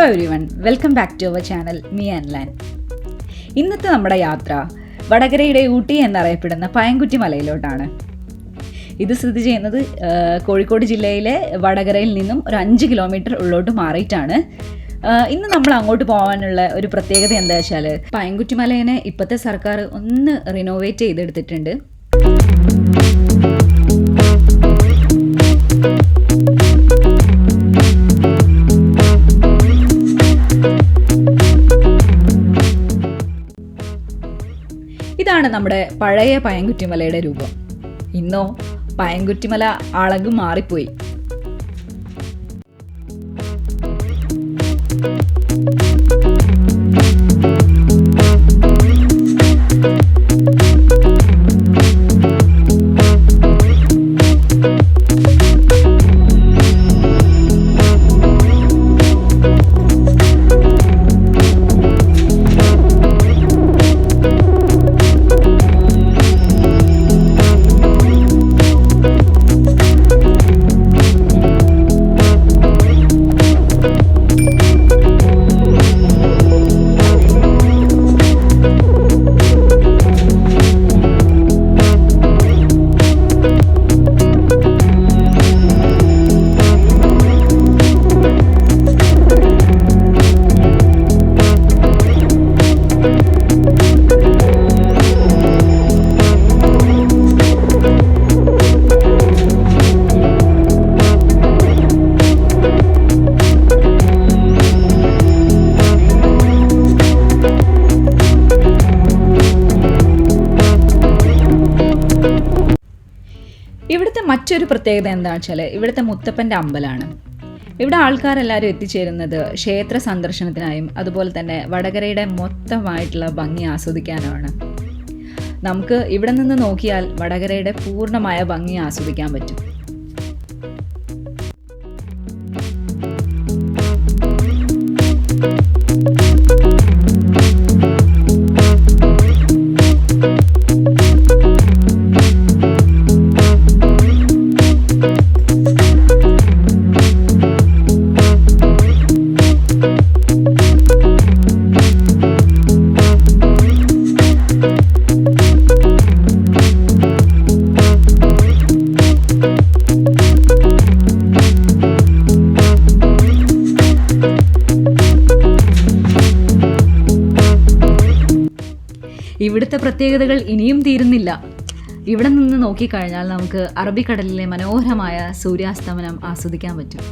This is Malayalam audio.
Everyone, welcome back to our channel me and ലാൻ. ഇന്നത്തെ നമ്മുടെ യാത്ര വടകരയുടെ ഊട്ടി എന്നറിയപ്പെടുന്ന പയംകുറ്റിമലയിലോട്ടാണ്. ഇത് സ്ഥിതി ചെയ്യുന്നത് കോഴിക്കോട് ജില്ലയിലെ വടകരയിൽ നിന്നും ഒരു 5 കിലോമീറ്റർ ഉള്ളോട്ട് മാറിയിട്ടാണ്. ഇന്ന് നമ്മൾ അങ്ങോട്ട് പോകാനുള്ള ഒരു പ്രത്യേകത എന്താ വെച്ചാൽ, പയംകുറ്റിമലേനെ ഇപ്പോഴത്തെ സർക്കാർ ഒന്ന് റിനോവേറ്റ് ചെയ്തെടുത്തിട്ടുണ്ട്. ഇതാണ് നമ്മുടെ പഴയ പയംകുറ്റിമലയുടെ രൂപം. ഇന്നോ പയംകുറ്റിമല അളക് മാറിപ്പോയി. ഇവിടുത്തെ മറ്റൊരു പ്രത്യേകത എന്താണെന്ന് വെച്ചാൽ, ഇവിടുത്തെ മുത്തപ്പൻ്റെ അമ്പലമാണ്. ഇവിടെ ആൾക്കാരെല്ലാവരും എത്തിച്ചേരുന്നത് ക്ഷേത്ര സന്ദർശനത്തിനായും അതുപോലെ തന്നെ വടകരയുടെ മൊത്തമായിട്ടുള്ള ഭംഗി ആസ്വദിക്കാനുമാണ്. നമുക്ക് ഇവിടെ നിന്ന് നോക്കിയാൽ വടകരയുടെ പൂർണ്ണമായ ഭംഗി ആസ്വദിക്കാൻ പറ്റും. ഇവിടുത്തെ പ്രത്യേകതകൾ ഇനിയും തീരുന്നില്ല. ഇവിടെ നിന്ന് നോക്കിക്കഴിഞ്ഞാൽ നമുക്ക് അറബിക്കടലിലെ മനോഹരമായ സൂര്യാസ്തമനം ആസ്വദിക്കാൻ പറ്റും.